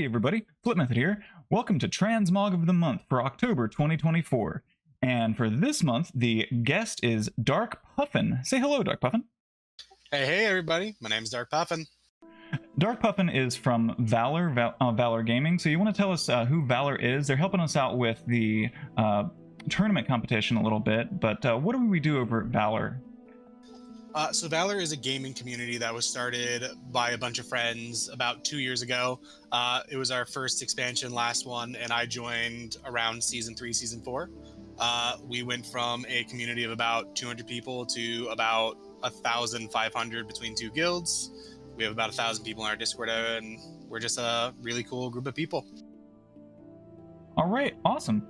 Hey everybody, Flip Method here. Welcome to Transmog of the Month for October 2024. And for this month, the guest is Darkpuffin. Say hello, Darkpuffin. Hey everybody, my name's Darkpuffin. Darkpuffin is from VALOR Gaming. So you want to tell us who VALOR is? They're helping us out with the tournament competition a little bit, but what do we do over at VALOR? So VALOR is a gaming community that was started by a bunch of friends about 2 years ago. It was our first expansion, last one, and I joined around Season 3, Season 4. We went from a community of about 200 people to about 1,500 between two guilds. We have about 1,000 people in our Discord, and we're just a really cool group of people. All right, awesome.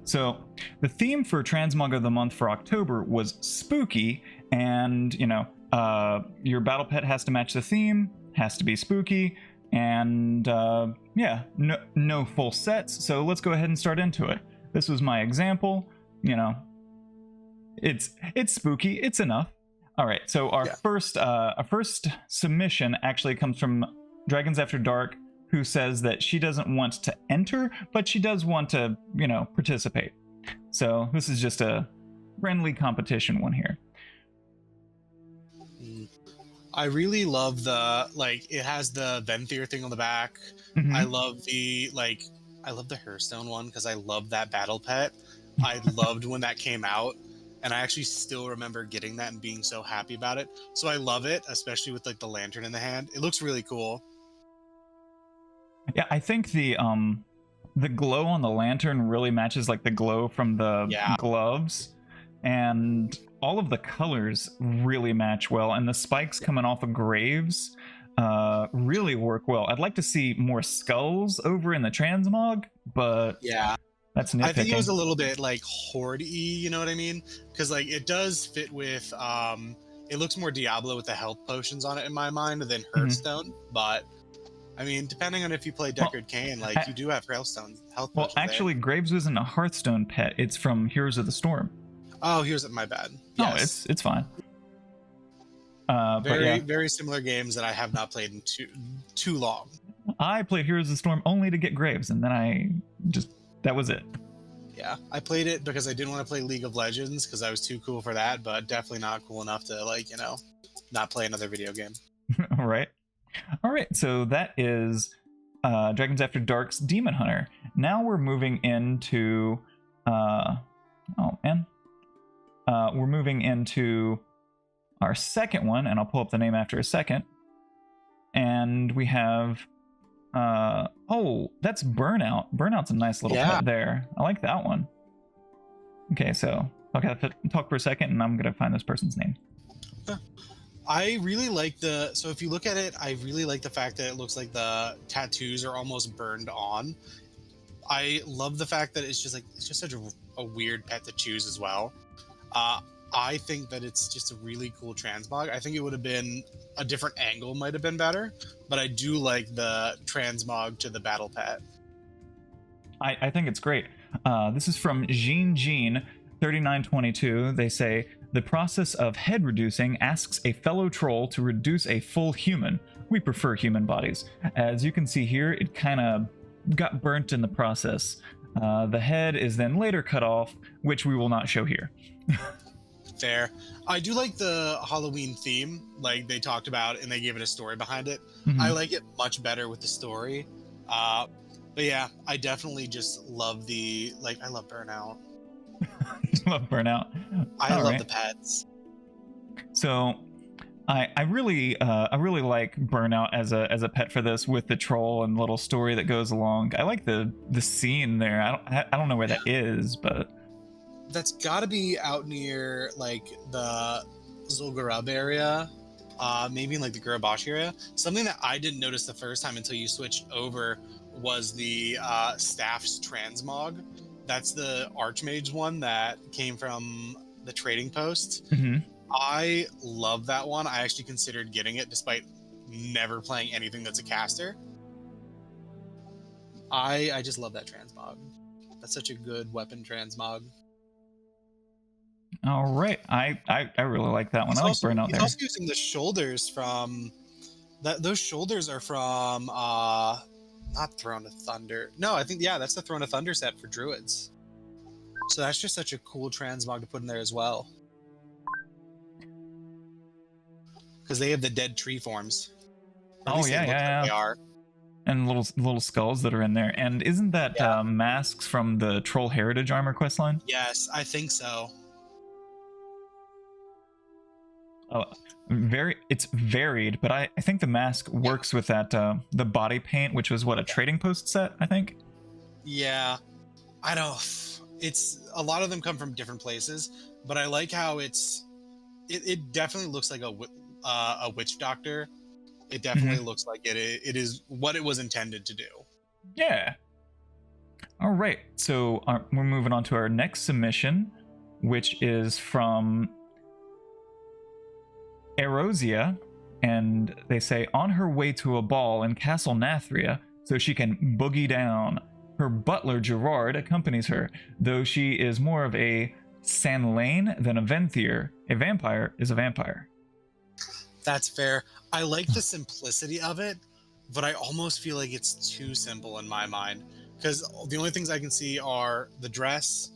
So the theme for Transmog of the Month for October was spooky, and your battle pet has to match the theme, has to be spooky, and yeah, no full sets. So let's go ahead and start into it. This was my example. It's spooky. It's enough. All right. So our first submission actually comes from Dragons After Dark, who says that she doesn't want to enter, but she does want to, participate. So this is just a friendly competition one here. I really love it has the Venthyr thing on the back. Mm-hmm. I love the Hearthstone one because I love that battle pet. I loved when that came out, and I actually still remember getting that and being so happy about it. So I love it, especially with the lantern in the hand. It looks really cool. Yeah, I think the glow on the lantern really matches the glow from the gloves, and all of the colors really match well, and the spikes coming off of Graves really work well. I'd like to see more skulls over in the Transmog, but yeah, that's nitpicking. I think it was a little bit horde-y, you know what I mean? Because it does fit with it looks more Diablo with the health potions on it in my mind than Hearthstone, but I mean, depending on if you play Deckard Cain, you do have health potions. Well, actually, there. Graves wasn't a Hearthstone pet. It's from Heroes of the Storm. Oh, my bad. No, it's fine. Very similar games that I have not played in too long. I played Heroes of the Storm only to get Graves, and then that was it. Yeah, I played it because I didn't want to play League of Legends because I was too cool for that, but definitely not cool enough to not play another video game. Right. All right, so that is Dragons After Dark's Demon Hunter. Now we're moving into we're moving into our second one, and I'll pull up the name after a second. And we have that's Burnout. Burnout's a nice little pet there. I like that one. Okay, so I'll talk for a second, and I'm gonna find this person's name. I really like so if you look at it, I really like the fact that it looks like the tattoos are almost burned on. I love the fact that it's just such a weird pet to choose as well. I think that it's just a really cool transmog. I think it would have been a different angle, might have been better, but I do like the transmog to the battle pet. I think it's great. This is from Jean 3922. They say, the process of head reducing asks a fellow troll to reduce a full human. We prefer human bodies. As you can see here, it kind of got burnt in the process. The head is then later cut off, which we will not show here. Fair. I do like the Halloween theme, they talked about, and they gave it a story behind it. Mm-hmm. I like it much better with the story. But yeah, I definitely just love I love Burnout. Love Burnout. I love the pets. So I really like Burnout as a pet for this, with the troll and little story that goes along. I like the scene there. I don't know where that is, but that's got to be out near the Zul'Gurub area, maybe in the Gurabash area. Something that I didn't notice the first time until you switched over was the Staff's Transmog. That's the Archmage one that came from the trading post. Mm-hmm. I love that one. I actually considered getting it despite never playing anything that's a caster. I just love that transmog. That's such a good weapon transmog. All right, I really like that one. I like Burnout there. He's also using the shoulders from that. Those shoulders are from not Throne of Thunder. No, I think, yeah, that's the Throne of Thunder set for druids. So that's just such a cool transmog to put in there as well. Because they have the dead tree forms. Or at least they look like they are. And little skulls that are in there. And isn't that masks from the Troll Heritage Armor questline? Yes, I think so. Oh, it's varied, but I think the mask works with that the body paint, which was what, a trading post set, I think. Yeah, I don't. It's a lot of them come from different places, but I like how it definitely looks like a witch doctor. It definitely looks like it is what it was intended to do. Yeah. All right, so we're moving on to our next submission, which is from Erosia, and they say, on her way to a ball in Castle Nathria so she can boogie down. Her butler Gerard accompanies her, though she is more of a Sanlane than a Venthyr. A vampire is a vampire. That's fair. I like the simplicity of it, but I almost feel like it's too simple in my mind, because the only things I can see are the dress,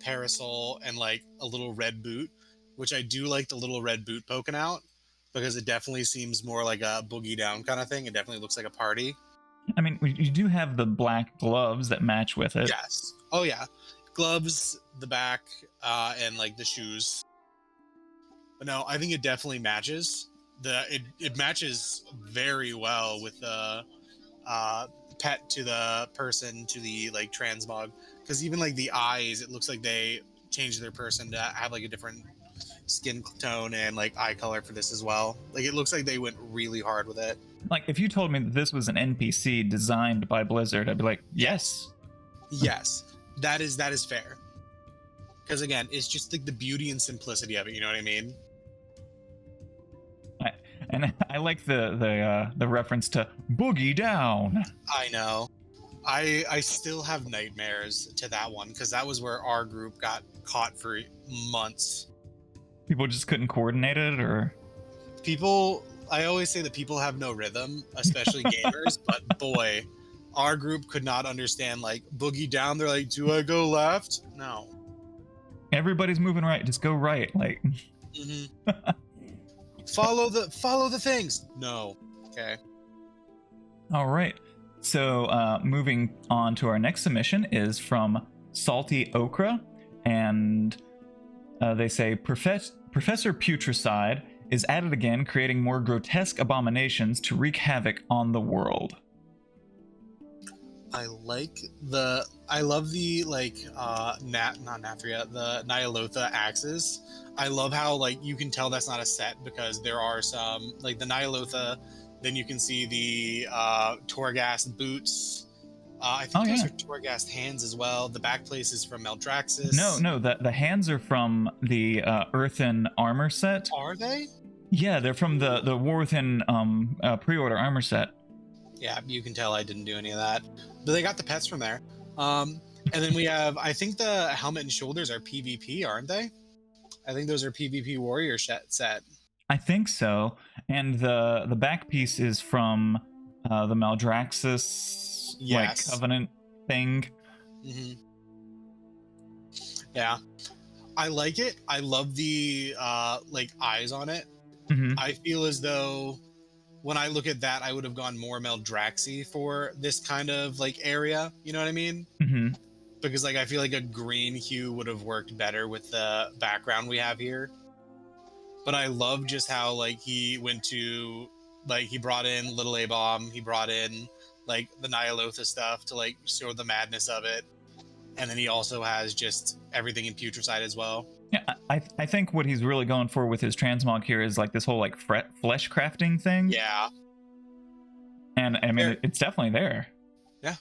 parasol, and like a little red boot, which I do like the little red boot poking out, because it definitely seems more like a boogie down kind of thing. It definitely looks like a party. I mean, you do have the black gloves that match with it. Yes. Oh yeah. Gloves, the back, and like the shoes. But no, I think it definitely matches. It matches very well with the pet to the person to the like transmog, because even like the eyes, it looks like they changed their person to have like a different skin tone and like eye color for this as well. Like it looks like they went really hard with it. Like if you told me that this was an NPC designed by Blizzard, I'd be like, yes. Yes, that is fair. Because again, it's just like the beauty and simplicity of it. You know what I mean? And I like the reference to boogie down. I know. I still have nightmares to that one, because that was where our group got caught for months. People just couldn't coordinate it, or I always say that people have no rhythm, especially gamers, but boy, our group could not understand like boogie down. They're like, do I go left? No. Everybody's moving right, just go right. Like follow the things. No. Okay. All right. So moving on to our next submission is from Salty Okra, and they say Professor Putricide is at it again, creating more grotesque abominations to wreak havoc on the world. I love the like not Nathria, the Nyalotha axes. I love how like you can tell that's not a set, because there are some like the Nyalotha, then you can see the Torghast boots. I think those are Torghast hands as well. The back place is from Maldraxxus. No, the hands are from the Earthen armor set. Are they? Yeah, they're from the War Within pre-order armor set. Yeah, you can tell I didn't do any of that. But they got the pets from there. And then we have, I think the helmet and shoulders are PvP, aren't they? I think those are PvP warrior set. I think so. And the back piece is from the Maldraxxus like covenant thing. Mm-hmm. Yeah. I like it. I love the like eyes on it. Mm-hmm. I feel as though when I look at that, I would have gone more Maldraxxy for this kind of like area. You know what I mean? Mm-hmm. Because like I feel like a green hue would have worked better with the background we have here. But I love just how like he went to like he brought in Little A-Bomb, he brought in like the Nyalotha stuff to like show the madness of it. And then he also has just everything in Putricide as well. Yeah, I think what he's really going for with his transmog here is like this whole like flesh crafting thing. Yeah. And I mean, it's definitely there. Yeah.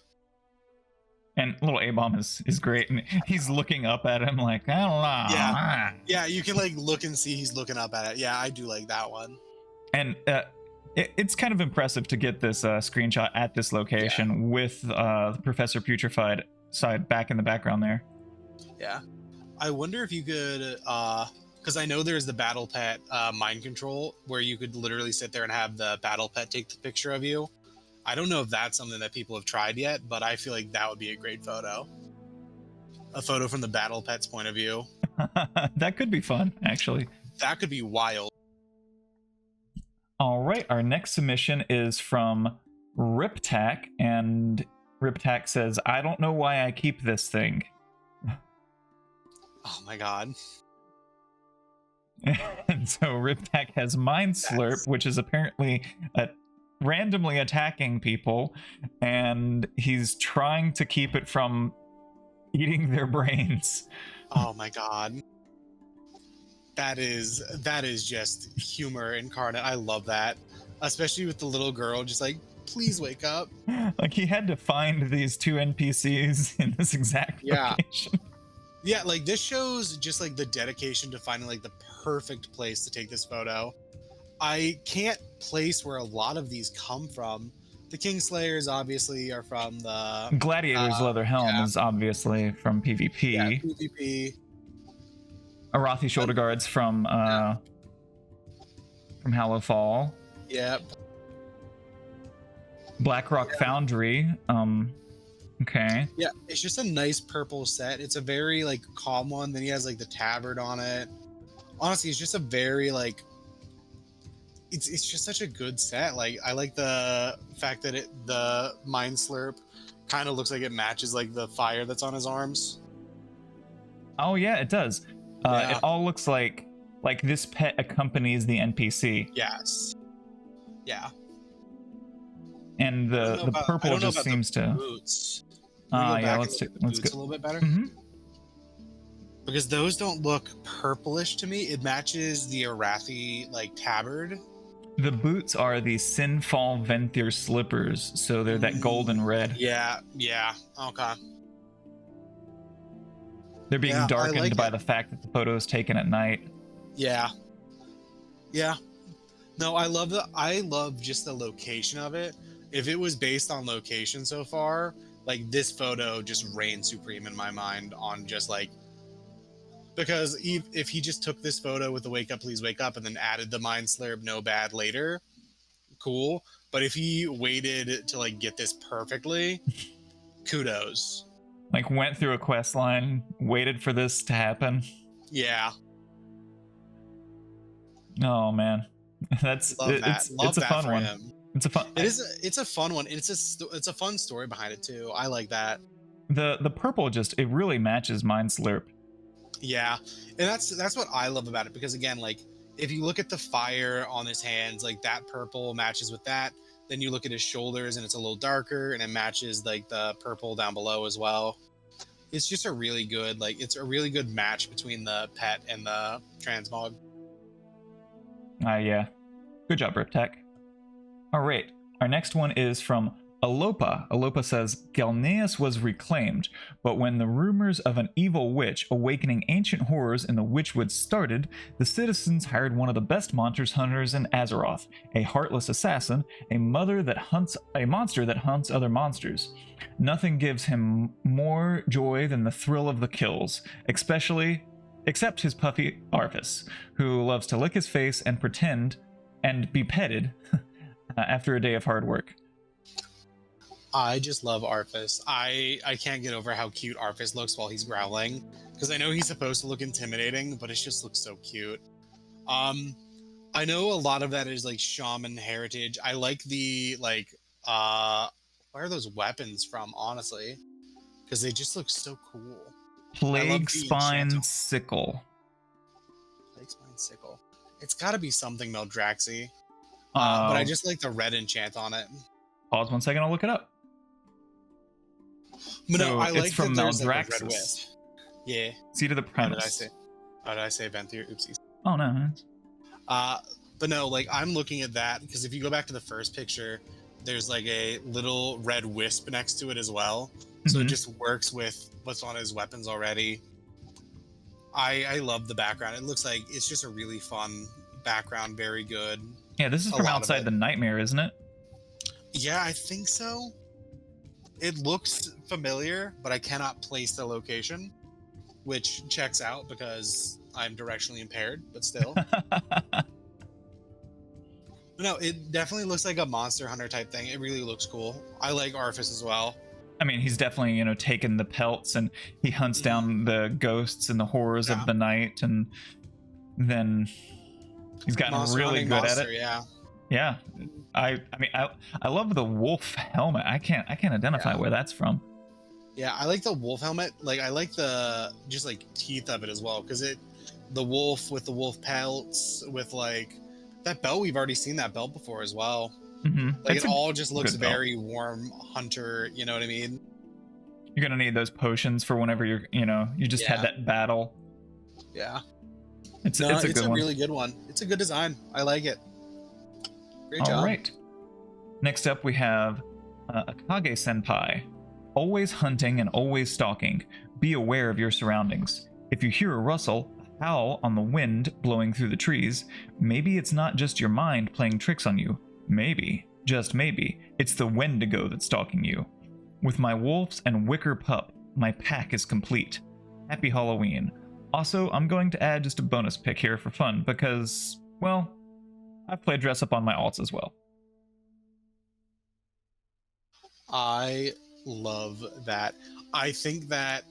And Little A-Bomb is great, and he's looking up at him like, I don't know. Yeah. Yeah, you can like look and see he's looking up at it. Yeah, I do like that one. And it's kind of impressive to get this screenshot at this location with Professor Putrefied side back in the background there. Yeah. I wonder if you could, because I know there's the battle pet mind control where you could literally sit there and have the battle pet take the picture of you. I don't know if that's something that people have tried yet, but I feel like that would be a great photo. A photo from the battle pet's point of view. That could be fun, actually. That could be wild. All right, our next submission is from Riptac, and Riptac says, I don't know why I keep this thing. Oh my god. And so Riptac has Mind Slurp, which is apparently randomly attacking people, and he's trying to keep it from eating their brains. Oh my god. That is just humor incarnate. I love that. Especially with the little girl just like, please wake up. Like, he had to find these two NPCs in this exact location. Yeah, like this shows just like the dedication to finding like the perfect place to take this photo. I can't place where a lot of these come from. The Kingslayers obviously are from the Gladiator's Leather Helm is obviously from PvP. Yeah, PvP. Arathi Shoulder Guards from Hallow Fall. Yep. Blackrock Foundry. Okay. Yeah, it's just a nice purple set. It's a very like calm one. Then he has like the tabard on it. Honestly, it's just a very like it's just such a good set. Like I like the fact that the Mind Slurp kind of looks like it matches like the fire that's on his arms. Oh yeah, it does. Yeah. It all looks like this pet accompanies the NPC. Yes. Yeah. And the purple just seems to. Boots. Yeah, let's go. A little bit better. Mm-hmm. Because those don't look purplish to me. It matches the Arathi like tabard. The boots are the Sinfall Venthir slippers, so they're that golden red. Yeah. Okay. They're being darkened like by the fact that the photo is taken at night. Yeah. No, I love just the location of it. If it was based on location so far, like this photo just reigns supreme in my mind on just like, because if he just took this photo with the wake up, please wake up, and then added the Mind Slurp, no bad later, cool. But if he waited to like get this perfectly, kudos. Like, went through a quest line, waited for this to happen. Yeah. Oh man, it's a fun one. Him. It's a fun. It's a fun one. It's a fun story behind it too. I like that. The purple it really matches Mind Slurp. Yeah, and that's what I love about it, because again, like if you look at the fire on his hands, like that purple matches with that. Then you look at his shoulders and it's a little darker, and it matches like the purple down below as well. It's just a really good match between the pet and the transmog. Yeah. Good job, Riptech. All right. Our next one is from Alopa. Alopa says, Galneus was reclaimed, but when the rumors of an evil witch awakening ancient horrors in the Witchwood started, the citizens hired one of the best monsters hunters in Azeroth, a heartless assassin, a monster that hunts other monsters. Nothing gives him more joy than the thrill of the kills, except his puppy Arvis, who loves to lick his face and pretend and be petted after a day of hard work. I just love Arthas. I can't get over how cute Arthas looks while he's growling, because I know he's supposed to look intimidating, but it just looks so cute. I know a lot of that is like shaman heritage. I like the where are those weapons from, honestly? Because they just look so cool. Plague Spine Sickle. Plague Spine Sickle. It's got to be something Meldraxi. But I just like the red enchant on it. Pause 1 second, I'll look it up. But so no, I like it's from that there's Maldraxxus. like a red wisp. Yeah. Seed of the Premise. How did I say Venthir? Oopsies. Oh no. But no, like I'm looking at that because if you go back to the first picture, there's like a little red wisp next to it as well. So it just works with what's on his weapons already. I love the background. It looks like it's just a really fun background, very good. Yeah, this is from outside the Nightmare, isn't it? Yeah, I think so. It looks familiar, but I cannot place the location, which checks out because I'm directionally impaired, but still. No, it definitely looks like a Monster Hunter type thing. It really looks cool. I like Arthas as well. I mean, he's definitely, taken the pelts and he hunts Mhm. down the ghosts and the horrors Yeah. of the night, and then he's gotten Monster really hunting good at monster, it. yeah. Yeah. I mean, I love the wolf helmet. I can't identify Yeah. where that's from. Yeah, I like the wolf helmet. Like I like the just like teeth of it as well, because the wolf with the wolf pelts with like that belt. We've already seen that belt before as well. Like It's it a all just looks good belt. very warm hunter. You know what I mean? You're gonna need those potions for whenever you just had Yeah. that battle. Yeah. It's No, a it's good a one. really good one. It's a good design. I like it. Great All job. right. Next up, we have Akage Senpai. Always hunting and always stalking. Be aware of your surroundings. If you hear a rustle, a howl on the wind blowing through the trees, maybe it's not just your mind playing tricks on you. Maybe, just maybe, it's the Wendigo that's stalking you. With my wolves and wicker pup, my pack is complete. Happy Halloween. Also, I'm going to add just a bonus pick here for fun because, well, I've played dress up on my alts as well. I love that. I think that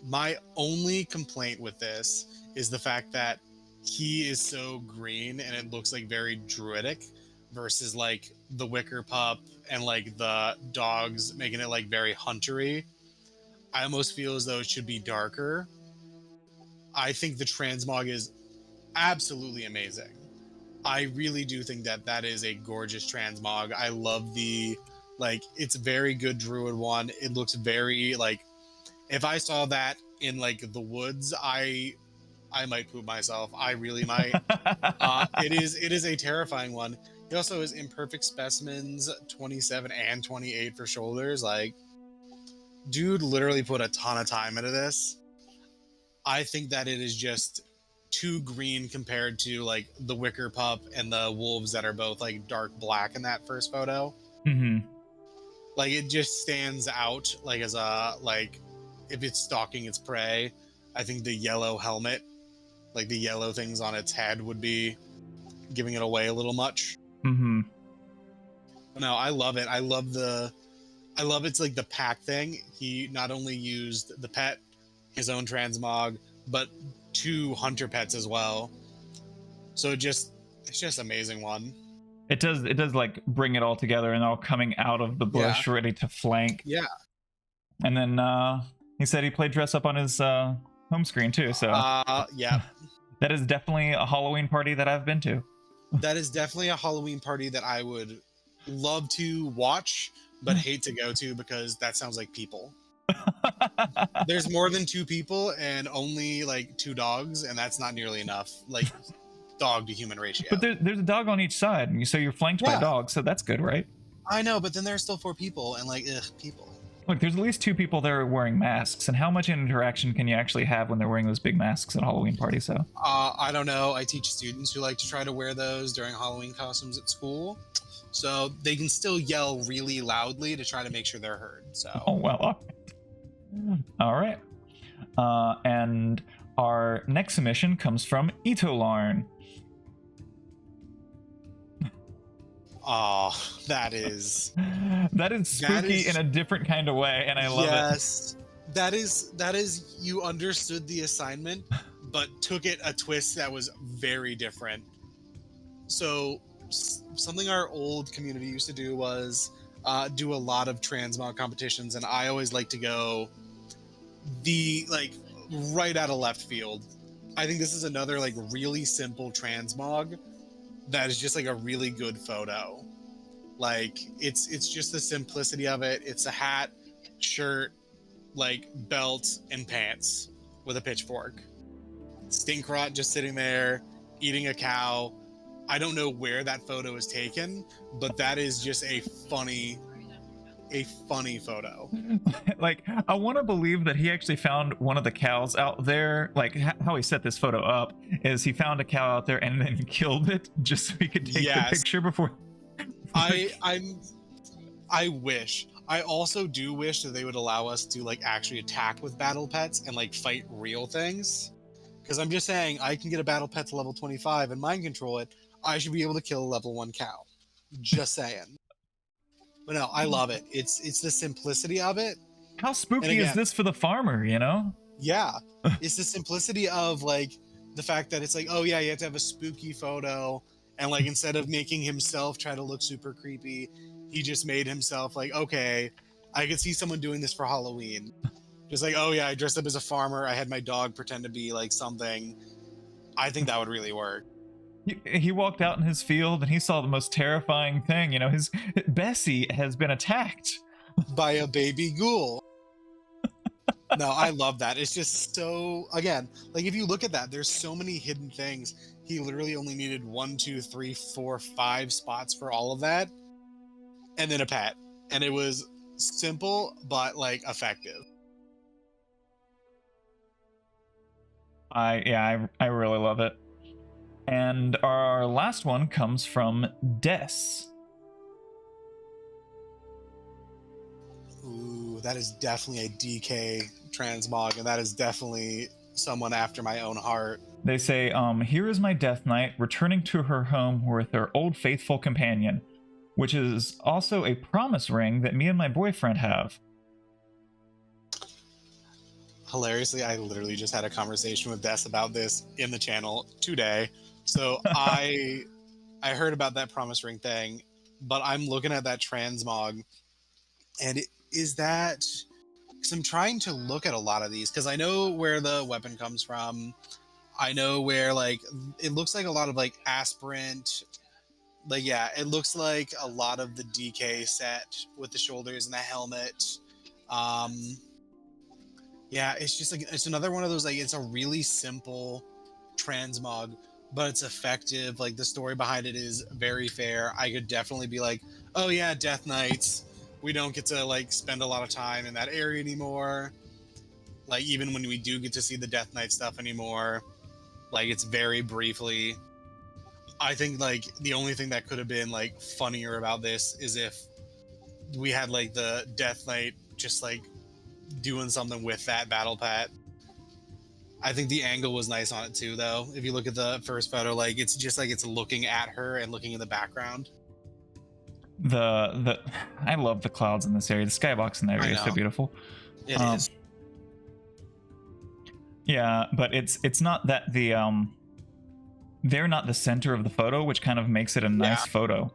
my only complaint with this is the fact that he is so green and it looks like very druidic versus like the wicker pup and like the dogs making it like very huntery. I almost feel as though it should be darker. I think the transmog is absolutely amazing. I really do think that that is a gorgeous transmog. I love the like it's very good druid one. It looks very like if I saw that in like the woods, I might poop myself. I really might. It is a terrifying one. He also has imperfect specimens 27 and 28 for shoulders. Like dude literally put a ton of time into this. I think that it is just too green compared to like the wicker pup and the wolves that are both like dark black in that first photo. Mm-hmm. Like it just stands out like as a like if it's stalking its prey. I think the yellow helmet, like the yellow things on its head, would be giving it away a little much. Mm-hmm. No, I love it. I love it's like the pack thing. He not only used the pet, his own transmog, but two hunter pets as well. So it's just amazing one. It does like bring it all together and all coming out of the bush ready to flank. Yeah. And then he said he played dress up on his home screen too, so Yeah. that is definitely a Halloween party that I've been to. That is definitely a Halloween party that I would love to watch, but hate to go to because that sounds like people. There's more than two people and only like two dogs, and that's not nearly enough. Like dog to human ratio. But there's a dog on each side, and so you're flanked by dogs, so that's good, right? I know, but then there's still four people, and like, people. Look, there's at least two people there wearing masks, and how much interaction can you actually have when they're wearing those big masks at a Halloween party? So I don't know. I teach students who like to try to wear those during Halloween costumes at school, so they can still yell really loudly to try to make sure they're heard. So oh well, all right. And our next submission comes from Itolarn. Oh, that is spooky in a different kind of way, and I love it. Yes, that is you understood the assignment, but took it a twist that was very different. So something our old community used to do was do a lot of transmog competitions, and I always like to go the like right out of left field. I think this is another like really simple transmog that is just like a really good photo. Like it's just the simplicity of it. It's a hat, shirt, like belt and pants with a pitchfork. Stinkrot just sitting there eating a cow. I don't know where that photo is taken, but that is just a funny photo. Like, I want to believe that he actually found one of the cows out there. Like, how he set this photo up is he found a cow out there and then killed it just so he could take the picture before. I wish. I also do wish that they would allow us to like actually attack with battle pets and like fight real things. Because I'm just saying, I can get a battle pet to level 25 and mind control it. I should be able to kill a level 1 cow. Just saying. But no, I love it. It's the simplicity of it. How And spooky is again, this for the farmer, you know? yeah, it's the simplicity of like the fact that it's like, oh yeah, you have to have a spooky photo, and like instead of making himself try to look super creepy, he just made himself like, okay, I could see someone doing this for Halloween. Just like, oh yeah, I dressed up as a farmer. I had my dog pretend to be like something. I think that would really work. He walked out in his field and he saw the most terrifying thing. You know, his Bessie has been attacked. By a baby ghoul. No, I love that. It's just so, again, like if you look at that, there's so many hidden things. He literally only needed 1, 2, 3, 4, 5 spots for all of that, and then a pet. And it was simple but like effective. I really love it. And our last one comes from Des. Ooh, that is definitely a DK transmog, and that is definitely someone after my own heart. They say, here is my Death Knight returning to her home with her old faithful companion, which is also a promise ring that me and my boyfriend have. Hilariously, I literally just had a conversation with Des about this in the channel today. So I heard about that promise ring thing, but I'm looking at that transmog, and is that, because I'm trying to look at a lot of these because I know where the weapon comes from. I know where, like, it looks like a lot of like aspirant, like, yeah, it looks like a lot of the DK set with the shoulders and the helmet. Yeah, it's just like, it's another one of those, like, it's a really simple transmog, but it's effective. Like, the story behind it is very fair. I could definitely be like, oh yeah, Death Knights, we don't get to like spend a lot of time in that area anymore. Like, even when we do get to see the Death Knight stuff anymore, like, it's very briefly. I think like the only thing that could have been like funnier about this is if we had like the Death Knight just like doing something with that battle pet. I think the angle was nice on it too, though. If you look at the first photo, like, it's just like it's looking at her and looking in the background. I love the clouds in this area. The skybox in that area is so beautiful. It is. Yeah, but it's not that they're not the center of the photo, which kind of makes it a nice photo.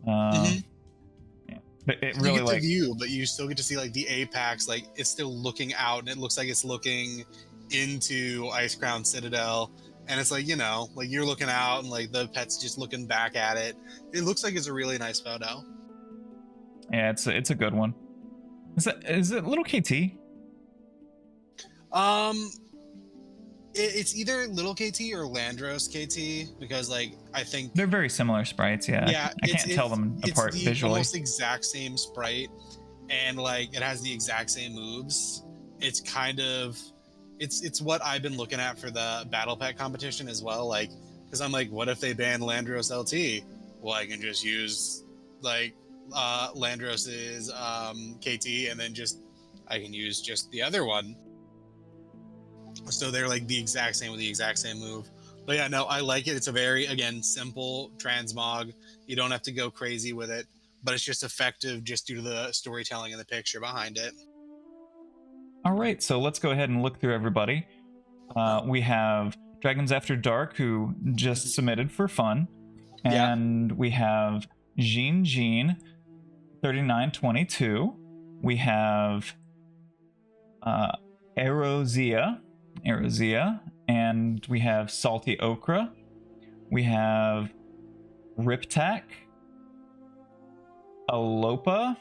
Yeah. But it really, you get like, the view, but you still get to see like the apex, like it's still looking out, and it looks like it's looking into Ice Crown Citadel, and it's like, you know, like you're looking out and like the pet's just looking back at it. It looks like it's a really nice photo. Yeah, it's a good one. Is it little KT? It's either little KT or Landros KT, because like I think They're very similar sprites. Yeah, I can't tell them apart it's visually. almost exact same sprite, and like it has the exact same moves. It's kind of, it's what I've been looking at for the battle pet competition as well. Like, because I'm like, what if they ban Landros LT? Well, I can just use like Landros's KT, and then just I can use just the other one. So they're like the exact same with the exact same move. But yeah, no, I like it. It's a very, again, simple transmog. You don't have to go crazy with it, but it's just effective just due to the storytelling and the picture behind it. All right, so let's go ahead and look through everybody. We have Dragons After Dark, who just submitted for fun. And we have Jean 3922. We have Erozia, and we have Salty Okra. We have Riptak, Alopa.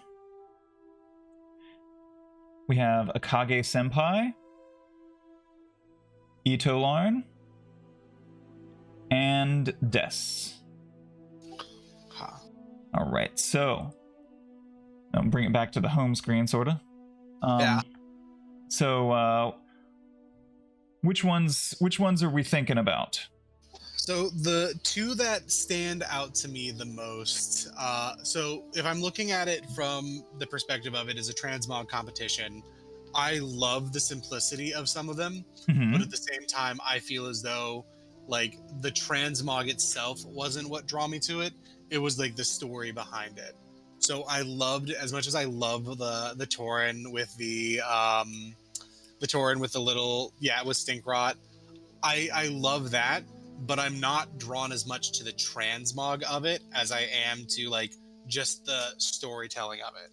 We have Akage Senpai, Itolarn, and Des. All right, so I'll bring it back to the home screen, sorta. So, which ones are we thinking about? So the two that stand out to me the most, so if I'm looking at it from the perspective of it as a transmog competition, I love the simplicity of some of them, but at the same time, I feel as though like the transmog itself wasn't what drew me to it. It was like the story behind it. So I loved, as much as I love the Tauren with the Tauren with the little, with Stinkrot. I love that, but I'm not drawn as much to the transmog of it as I am to like just the storytelling of it.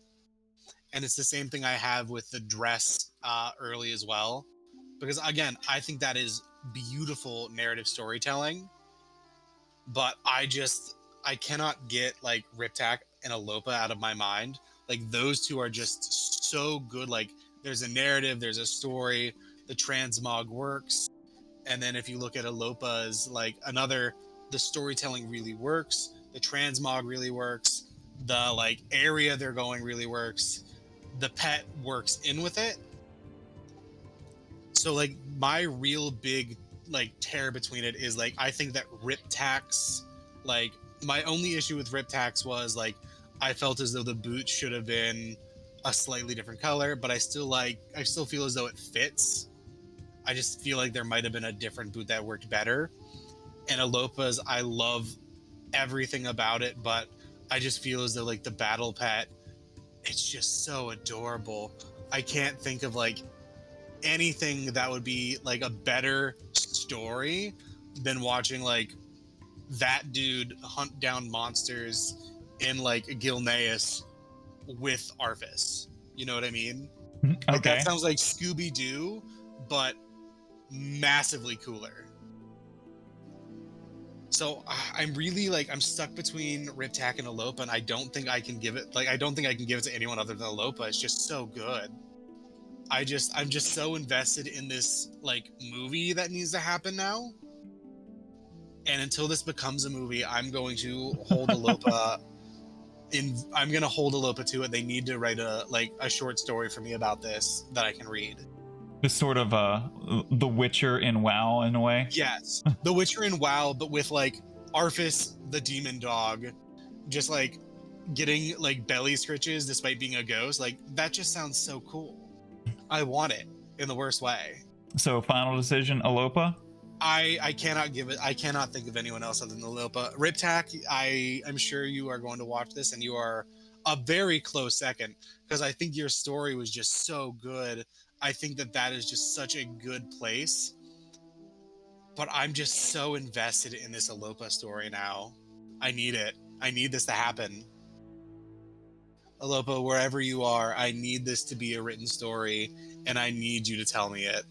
And it's the same thing I have with the dress early as well, because again, I think that is beautiful narrative storytelling, but I cannot get like Riptak and Alopa out of my mind. Like those two are just so good. Like there's a narrative, there's a story, the transmog works. And then if you look at Alopa's like the storytelling really works, the transmog really works, the like area they're going really works, the pet works in with it. So like my real big like tear between it is like I think that Riptak's like my only issue with Riptak's was like I felt as though the boot should have been a slightly different color, but I still feel as though it fits. I just feel like there might have been a different boot that worked better. And Alopa's, I love everything about it, but I just feel as though like the battle pet, it's just so adorable. I can't think of like anything that would be like a better story than watching like that dude hunt down monsters in like Gilneas with Arthas. You know what I mean? Okay. Like that sounds like Scooby-Doo, but massively cooler. So I'm really like I'm stuck between Riptak and Alopa, and I don't think I can give it to anyone other than Alopa. It's just so good. I'm just so invested in this like movie that needs to happen now. And until this becomes a movie, I'm going to hold Alopa I'm gonna hold Alopa to it. They need to write a short story for me about this that I can read. This sort of The Witcher in WoW in a way. Yes, The Witcher in WoW, but with like Arthas the demon dog, just like getting like belly scritches despite being a ghost. Like that just sounds so cool. I want it in the worst way. So final decision, Alopa. I cannot give it. I cannot think of anyone else other than Alopa. Riptak, I'm sure you are going to watch this, and you are a very close second because I think your story was just so good. I think that is just such a good place. But I'm just so invested in this Alopa story now. I need it. I need this to happen. Alopa, wherever you are, I need this to be a written story, and I need you to tell me it.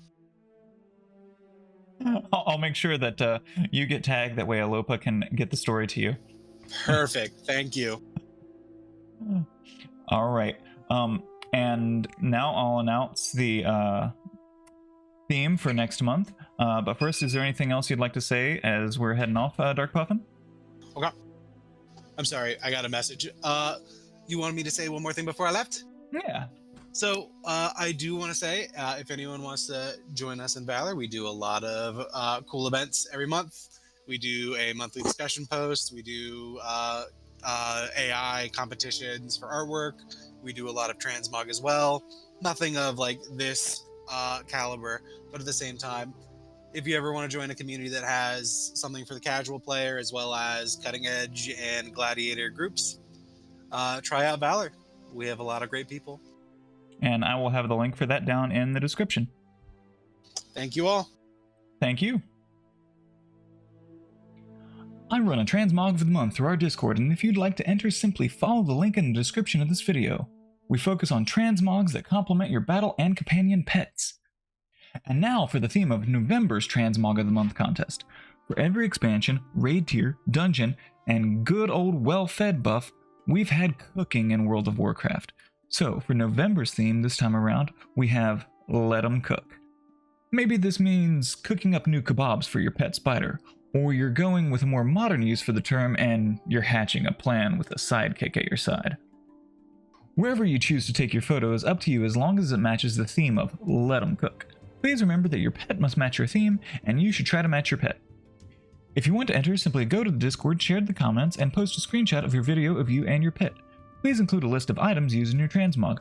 I'll make sure that you get tagged. That way Alopa can get the story to you. Perfect. Thank you. All right. And now I'll announce the theme for next month. But first, is there anything else you'd like to say as we're heading off, Darkpuffin? Okay. I'm sorry. I got a message. You wanted me to say one more thing before I left? Yeah. So I do want to say, if anyone wants to join us in VALOR, we do a lot of cool events every month. We do a monthly discussion post. We do AI competitions for artwork. We do a lot of transmog as well. Nothing of like this caliber, but at the same time, if you ever want to join a community that has something for the casual player as well as cutting edge and gladiator groups, try out VALOR. We have a lot of great people. And I will have the link for that down in the description. Thank you all. Thank you. I run a transmog for the month through our Discord, and if you'd like to enter, simply follow the link in the description of this video. We focus on transmogs that complement your battle and companion pets. And now for the theme of November's Transmog of the Month contest. For every expansion, raid tier, dungeon, and good old well-fed buff, we've had cooking in World of Warcraft. So for November's theme this time around, we have Let 'em Cook. Maybe this means cooking up new kebabs for your pet spider, or you're going with a more modern use for the term and you're hatching a plan with a sidekick at your side. Wherever you choose to take your photo is up to you as long as it matches the theme of Let 'em Cook. Please remember that your pet must match your theme, and you should try to match your pet. If you want to enter, simply go to the Discord, share the comments, and post a screenshot of your video of you and your pet. Please include a list of items used in your transmog,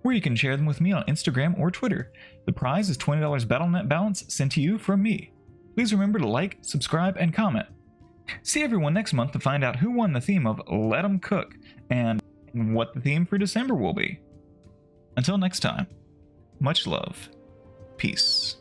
or you can share them with me on Instagram or Twitter. The prize is $20 BattleNet balance sent to you from me. Please remember to like, subscribe, and comment. See everyone next month to find out who won the theme of Let 'em Cook and what the theme for December will be. Until next time, much love. Peace.